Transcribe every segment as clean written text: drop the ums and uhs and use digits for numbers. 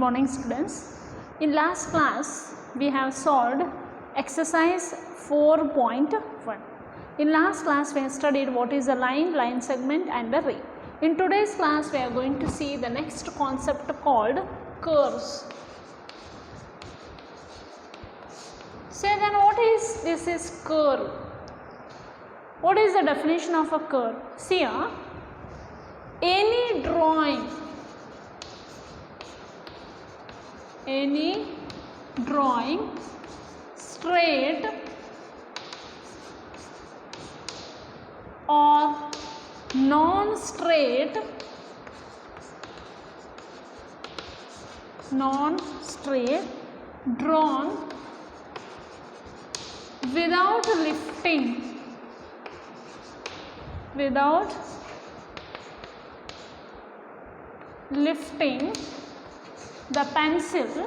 morning students. In last class we have solved exercise 4.1. In last class we have studied what is a line, line segment and a ray. In today's class we are going to see the next concept called curves. So then what is this is curve? What is the definition of a curve? See here, any drawing straight or non-straight drawn without lifting the pencil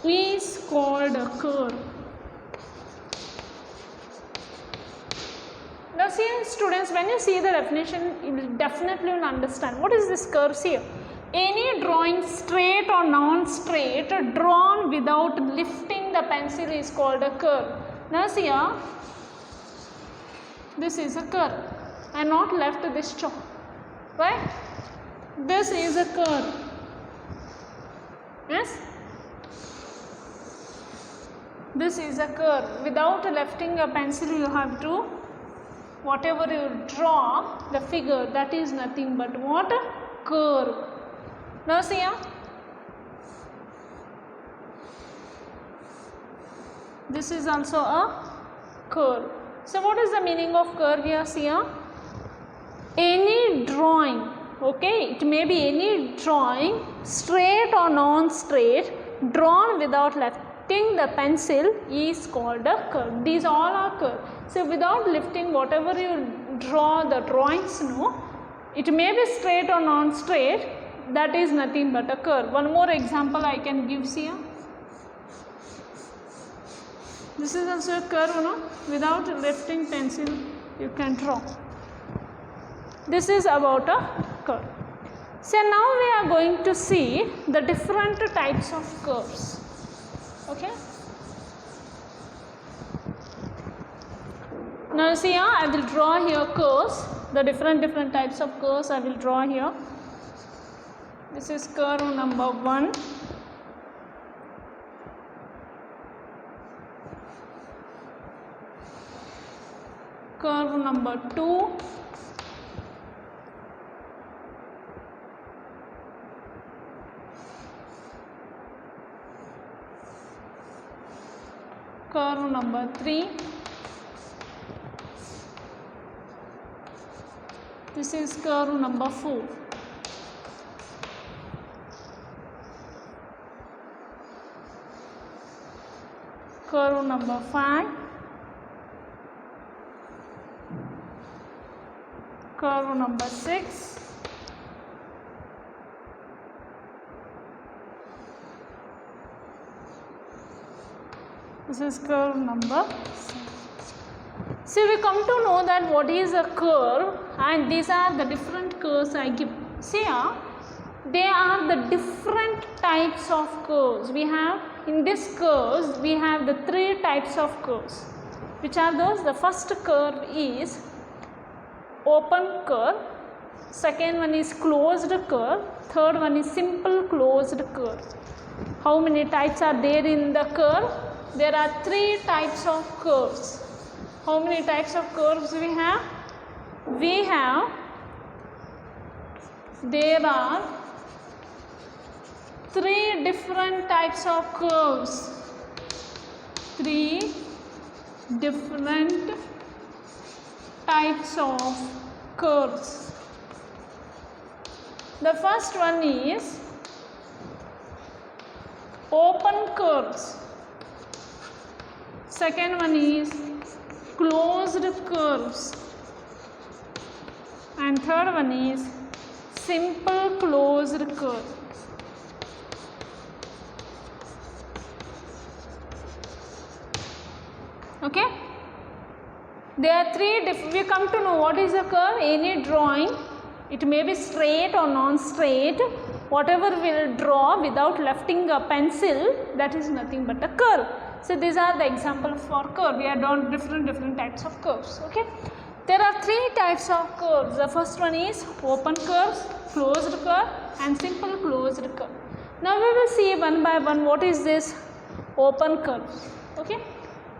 is called a curve. Now see students, when you see the definition you will definitely understand what is this curve here. Any drawing straight or non-straight drawn without lifting the pencil is called a curve. Now see here, this is a curve. I have not left this chalk, right? This is a curve. Yes? This is a curve. Without lifting a pencil you have to, whatever you draw the figure, that is nothing but what? A curve. Now see here, this is also a curve. So what is the meaning of curve here? See here, any drawing, okay, it may be any drawing straight or non-straight drawn without lifting the pencil is called a curve. These all are curve. So without lifting, whatever you draw the drawings, no, it may be straight or non-straight, that is nothing but a curve. One more example I can give here. This is also a curve, no? Without lifting pencil you can draw. This is about a curve. So now we are going to see the different types of curves. Okay. Now see here, I will draw here curves. The different types of curves I will draw here. This is curve number 1. Curve number 2. Curve number 3. This is curve number 4. Curve number 5. Curve number 6. This is curve number 7. See, we come to know that what is a curve, and these are the different curves I give. See here, they are the different types of curves. We have in this curves we have the 3 types of curves. Which are those? The first curve is open curve, second one is closed curve, third one is simple closed curve. How many types are there in the curve? There are 3 types of curves. How many types of curves we have? There are 3 different types of curves. 3 different types of curves. The first one is open curves. Second one is closed curves. And third one is simple closed curve. Okay. There are 3 we come to know what is a curve. Any drawing It may be straight or non-straight. Whatever we'll draw without lifting a pencil, that is nothing but a curve. So these are the examples for curve. We are done different types of curves. Okay. There are three types of curves. The first one is open curves, closed curve, and simple closed curve. Now we will see one by one what is this open curve. Okay.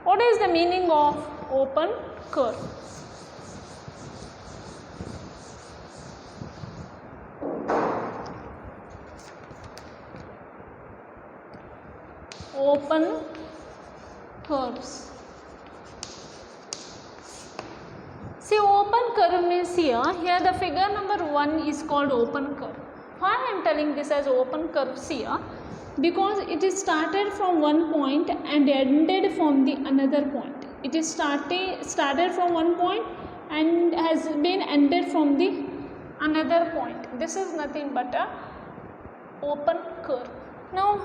What is the meaning of open curve? Open curves. See, open curve means here the figure number 1 is called open curve. Why I am telling this as open curves here? Because it is started from one point and ended from the another point. It is started from one point and has been ended from the another point. This is nothing but a open curve. Now,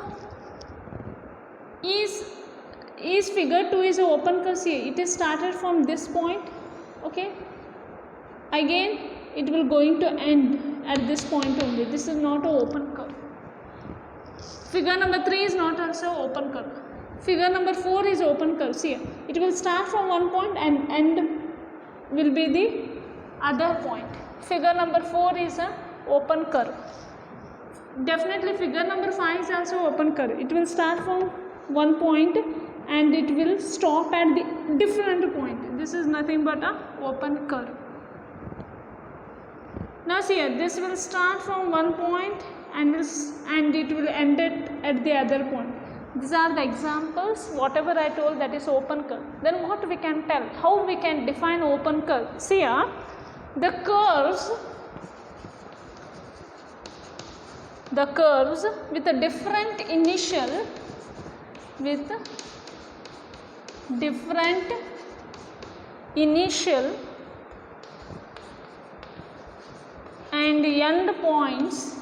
is figure 2 is a open curve. See, it is started from this point. Okay, again it will going to end at this point only. This is not an open curve. Figure number 3 is not also open curve. Figure number 4 is open curve. See, it will start from one point and end will be the other point. Figure number 4 is an open curve. Definitely figure number 5 is also open curve. It will start from one point and it will stop at the different point. This is nothing but a open curve. Now see here, this will start from one point and it will end at the other point. These are the examples. Whatever I told, that is open curve. Then what we can tell? How we can define open curve? See here, the curves with a different initial and end points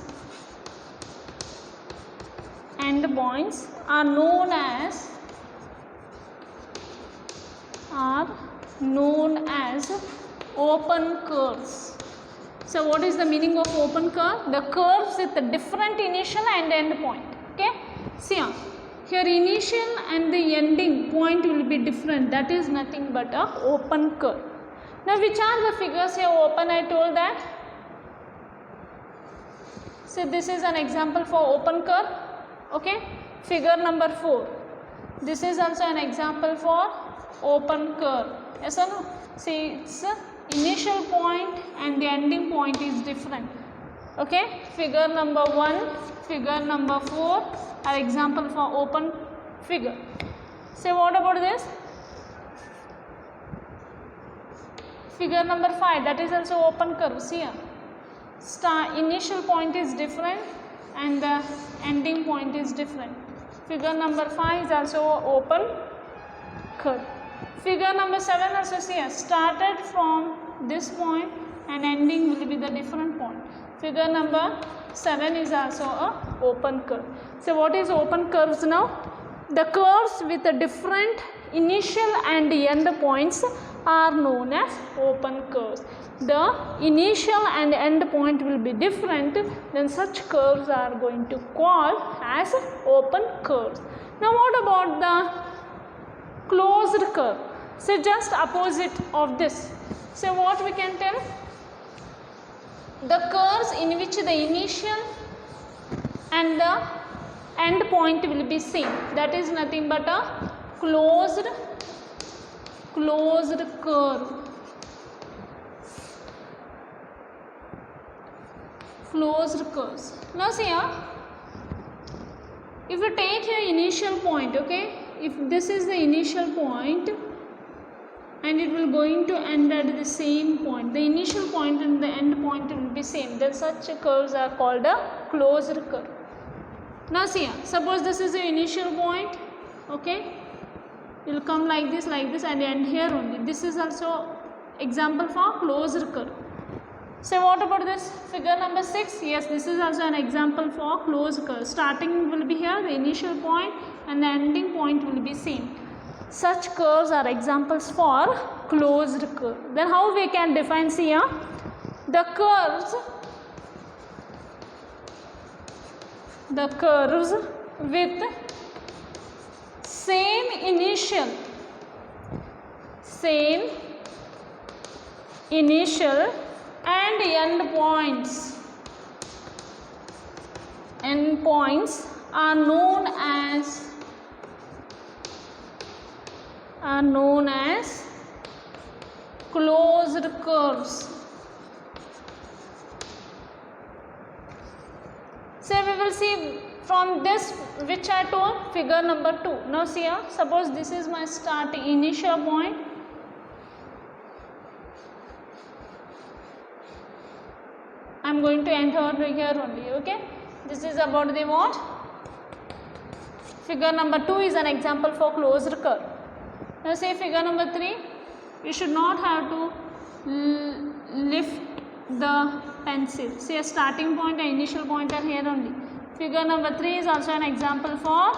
are known as open curves. So what is the meaning of open curve? The curves with a different initial and end point. Okay, see here initial and the ending point will be different. That is nothing but a open curve. Now which are the figures here open? I told that. So this is an example for open curve. Okay, figure number 4. This is also an example for open curve. Yes or no? See, its initial point and the ending point is different. Okay, figure number 1, figure number 4 are example for open figure. So what about this? Figure number 5, that is also open curve. See here, initial point is different and the ending point is different. Figure number 5 is also open curve. Figure number 7 also, see here, started from this point and ending will be the different point. Figure number 7 is also a open curve. So what is open curves now? The curves with a different initial and end points are known as open curves. The initial and end point will be different, then such curves are going to call as open curves. Now what about the closed curve? So just opposite of this. So what we can tell? The curves in which the initial and the end point will be same. That is nothing but a closed curve. Closed curves. Now see here, if you take your initial point, okay, if this is the initial point and it will going to end at the same point, the initial point and the end point will be same, then such curves are called a closed curve. Now see here, suppose this is the initial point, okay, it will come like this and end here only. This is also example for closed curve. So what about this figure number 6? Yes, this is also an example for closed curve. Starting will be here, the initial point and the ending point will be same. Such curves are examples for closed curve. Then how we can define? See here, the curves the curves with same initial and end points are known as closed curves. So we will see from this which I told, figure number 2. Now see here, suppose this is my initial point. I am going to enter here only. Okay, this is about the what? Figure number 2 is an example for closed curve. Now say figure number 3, you should not have to lift the pencil. See a starting point and initial point are here only. Figure number 3 is also an example for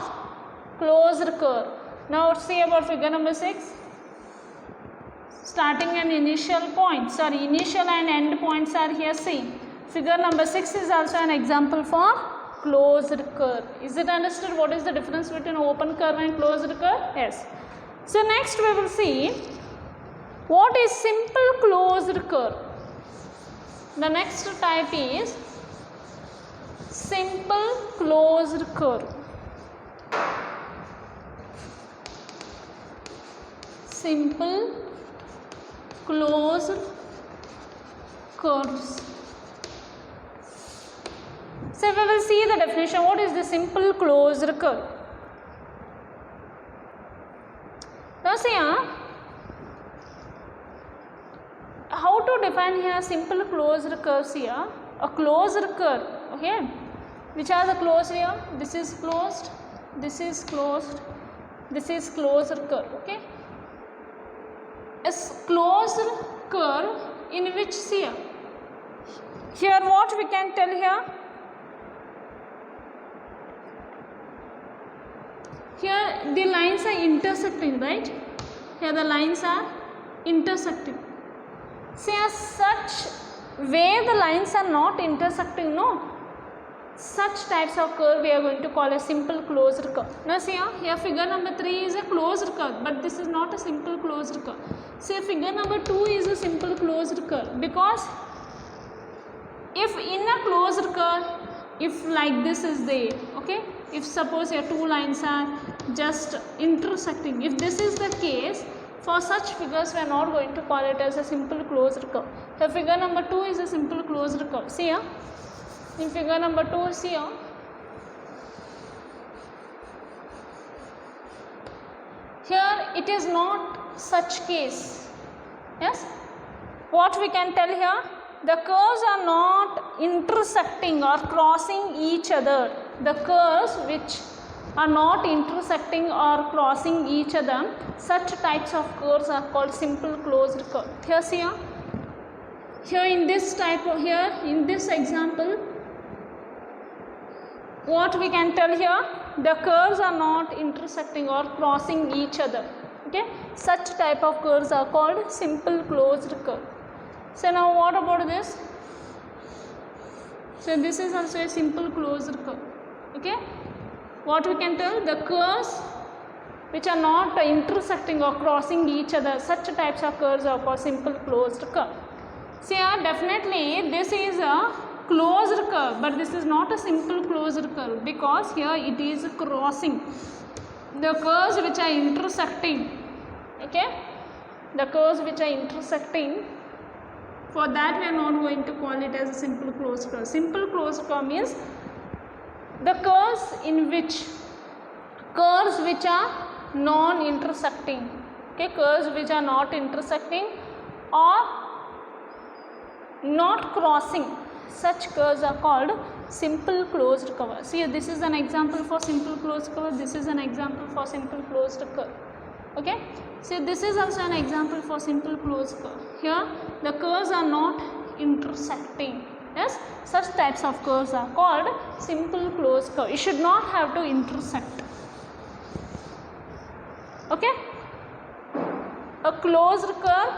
closed curve. Now see about figure number 6. Starting and initial points, initial and end points are here same. Figure number 6 is also an example for closed curve. Is it understood what is the difference between open curve and closed curve? Yes. So next we will see what is simple closed curve. The next type is simple closed curve. Simple closed curves. So we will see the definition. What is the simple closed curve? Now see how to define here simple closed curves here. A closed curve, okay, which are the closed here? This is closed, this is closed, this is closed curve, okay. A closed curve in which here what we can tell here? Here the lines are intersecting, right? Here the lines are intersecting. See, as such way the lines are not intersecting, no? Such types of curve we are going to call a simple closed curve. Now see here figure number 3 is a closed curve, but this is not a simple closed curve. See figure number 2 is a simple closed curve, because if in a closed curve, if like this is there, okay, if suppose your two lines are just intersecting, if this is the case, for such figures we are not going to call it as a simple closed curve. So figure number 2 is a simple closed curve. See here, in figure number 2, see here, here it is not such case. Yes, what we can tell here, the curves are not intersecting or crossing each other. The curves which are not intersecting or crossing each other, such types of curves are called simple closed curve. Here see here in this type of, here in this example, what we can tell here, the curves are not intersecting or crossing each other, okay. Such type of curves are called simple closed curve. So now what about this? So this is also a simple closed curve, okay. What we can tell, the curves which are not intersecting or crossing each other, such types of curves are called simple closed curve. See here, definitely this is a closed curve, but this is not a simple closed curve, because here it is crossing. The curves which are intersecting, okay, the curves which are intersecting, for that we are not going to call it as a simple closed curve. Simple closed curve means the curves in which, curves which are non-intersecting, okay, curves which are not intersecting or not crossing, such curves are called simple closed curve. See, this is an example for simple closed curve, this is an example for simple closed curve, okay. See, this is also an example for simple closed curve. Here the curves are not intersecting. Yes, such types of curves are called simple closed curve. It should not have to intersect, okay. A closed curve,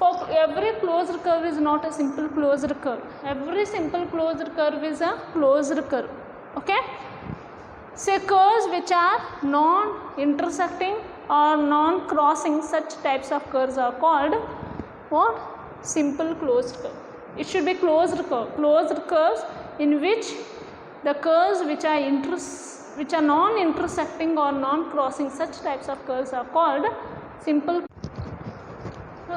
For every closed curve is not a simple closed curve. Every simple closed curve is a closed curve. Okay. Say curves which are non-intersecting or non-crossing, such types of curves are called what? Simple closed curve. It should be closed curve. Closed curves in which the curves which are non-intersecting or non-crossing, such types of curves are called simple.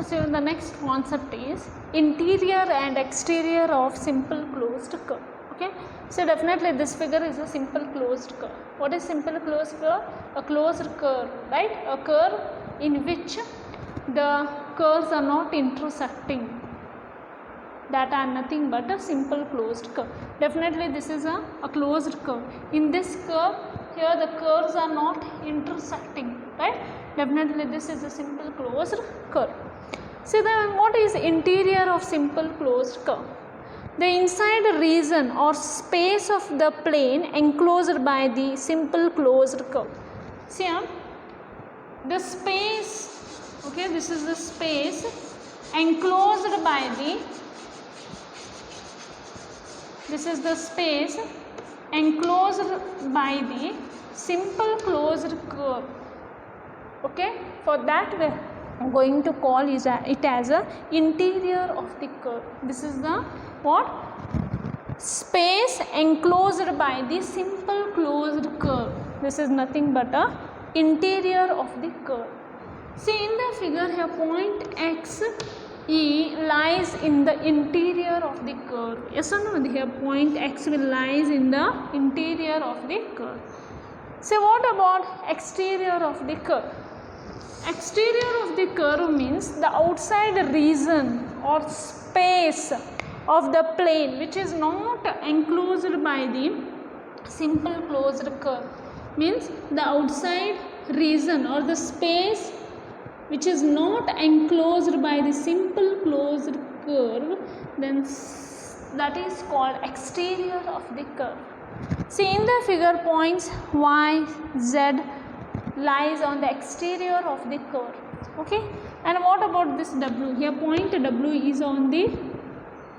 So the next concept is interior and exterior of simple closed curve. Okay. So definitely this figure is a simple closed curve. What is simple closed curve? A closed curve, right? A curve in which the curves are not intersecting, that are nothing but a simple closed curve. Definitely this is a closed curve. In this curve, here the curves are not intersecting, right? Definitely this is a simple closed curve. So then what is interior of simple closed curve? The inside region or space of the plane enclosed by the simple closed curve. See here, the space, okay, this is the space enclosed by the, this is the space enclosed by the simple closed curve. Okay, for that we are going to call it as a interior of the curve. This is the what? Space enclosed by the simple closed curve. This is nothing but a interior of the curve. See in the figure here, point X E lies in the interior of the curve. Yes or no? Here point X will lies in the interior of the curve. So what about exterior of the curve? Exterior of the curve means the outside region or space of the plane which is not enclosed by the simple closed curve. Means the outside region or the space which is not enclosed by the simple closed curve, then that is called exterior of the curve. See in the figure, points Y, Z lies on the exterior of the curve. Okay, and what about this W? Here point W is on the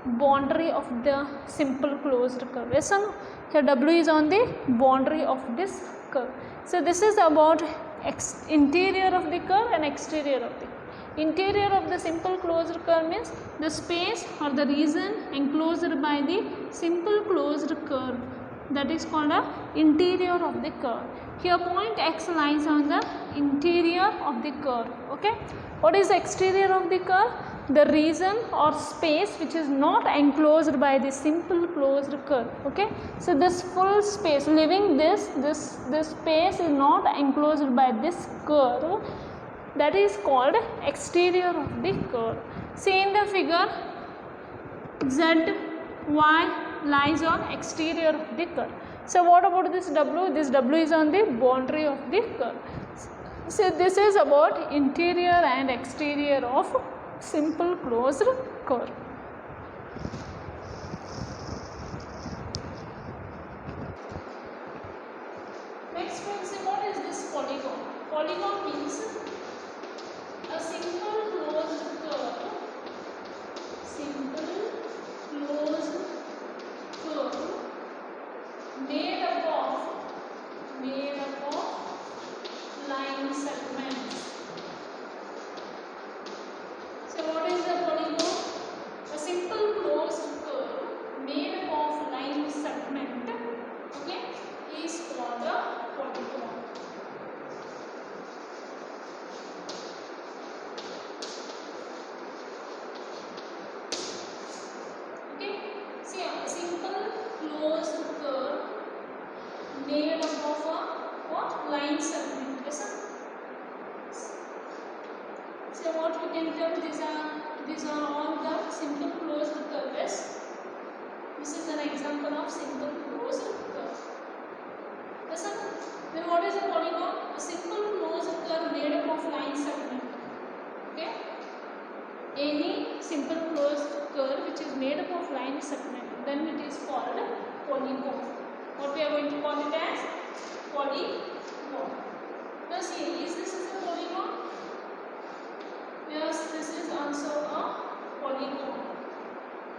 boundary of the simple closed curve. Yes or no? Here W is on the boundary of this curve. So this is about interior of the curve and exterior of the curve. Interior of the simple closed curve means the space or the region enclosed by the simple closed curve, that is called a interior of the curve. Here point X lies on the interior of the curve. Okay, what is the exterior of the curve? The region or space which is not enclosed by the simple closed curve. Okay, so this full space, leaving this space is not enclosed by this curve, that is called exterior of the curve. See in the figure, Z, Y lies on exterior of the curve. So what about this W? This W is on the boundary of the curve. So this is about interior and exterior of simple closed curve. Next one, say what is this polygon? Polygon means a simple closed curve. Simple closed curve made up of line segments. So what is the polygon? A simple closed curve made up of line segment, okay, is called a polygon. Okay, see a simple closed curve made up of a what? Line segment. Yes, sir? So what we can tell, these are all the simple closed curves. This is an example of simple closed curve. Yes, sir? Then what is a polygon? A simple closed curve made up of line segment. Okay? Any simple closed curve which is made up of line segment, then it is called polygon. What we are going to call it as? Polygon. Now see, is this a polygon? Yes, this is also a polygon.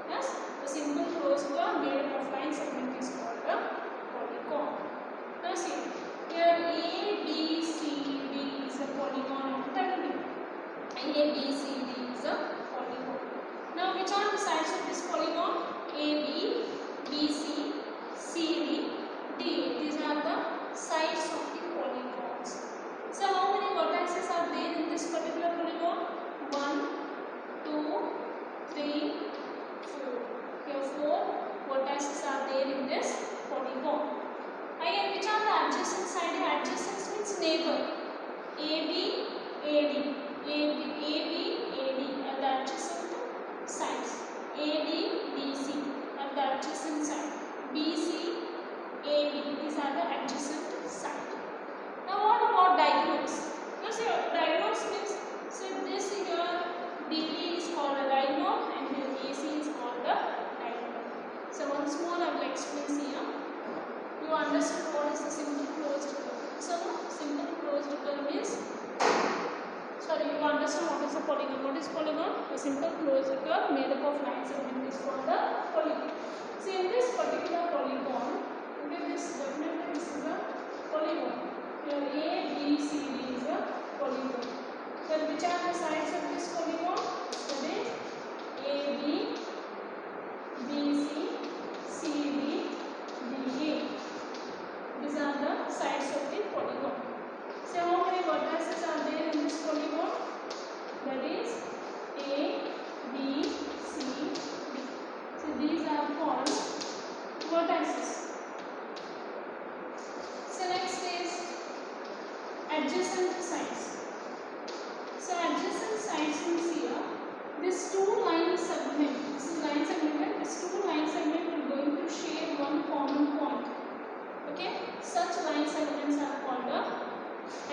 Yes, a simple closed curve made up of line segment is called a polygon. Now see, here A, B, C, D is a polygon of triangle. A, B, C, D is a polygon. Now which are the sides of this polygon? A, B, B, C, C, D, D. These are the sides of the polygons. So how many vertices are there in this particular polygon? 1, 2, 3, 4. Here 4 vertices are there in this polygon. Again, which are the adjacent side? Adjacent means neighbor. AB, AD, AB, AD are the adjacent sides. AD, BC are the adjacent side. BC, AD, these are the adjacent side. Now what about diagonals? Now see, diagonals means, so this here DD is called a diagonal and here AC is called a diagonal. So once more I will explain here. You understood what is the simple closed curve. So simple closed curve means, sorry, you understand what is a polygon. What is polygon? A simple closed curve made up of lines segment is called a polygon. See, in this particular polygon, okay, this definitely this is a polygon. Here A, B, C, D is a polygon. Then which are the sides of this polygon? That is A, B, B, C, C, D, D, A. These are the sides of the polygon. So how many vertices are there in this polygon? That is A, B, C, D. So these are called vertices. So next is adjacent sides. So adjacent sides means here, this two line segment, this is line segment, this two line segment are going to share one common point. Okay, such line segments are called the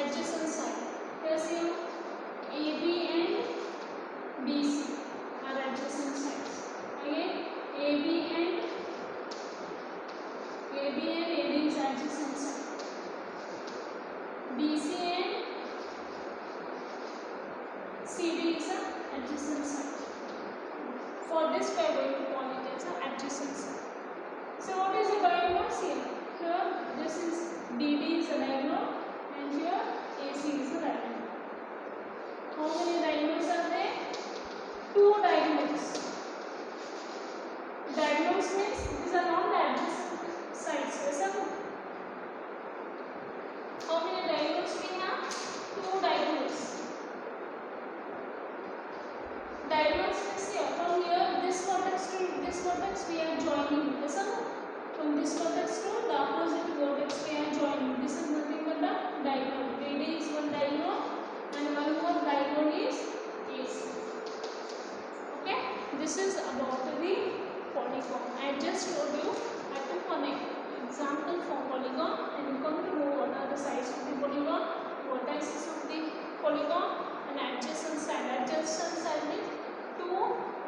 adjacent side. Here see, AB and BC are adjacent sides. Again, AB and AD is adjacent side. BC and CD is an adjacent side. For this we are going to call it as an adjacent side. So what is the diagonals here? Here this is DD is a diagonal and here AC is a diagonal. How many diagonals are there? 2 diagonals. Diagonals means these are not the adjacent sides. Yes, how many diagonals we have? 2 diagonals. Diagonals means here, from here this vertex to this vertex we are joining. Yes, from this vertex to the opposite vertex we are joining. This is nothing but the diagonal. AD is one diagonal and one more diagonal is AC. Okay, this is about the polygon. I just told you I took one example for polygon and you come to know what are the sides of the polygon, vertices of the polygon and adjacent side. Adjacent side means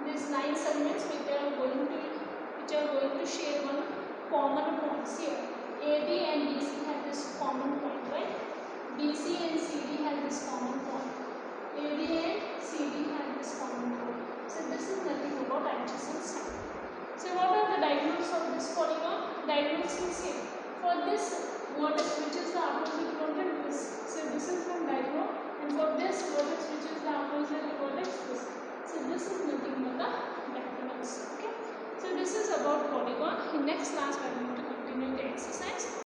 these line segments which are going to share one common points here. AB and BC have this common point, right? BC and CD have this common point. AD and CD have this common point. So this is nothing about adjacent side. So what are the diagonals of this polygon? Diagonals is here. For this vertex which is the opposite vertex, so this is one diagonal, and for this vertex which is the opposite vertex, this. So this is nothing but the diagonals. Okay. So this is about polygon. In next class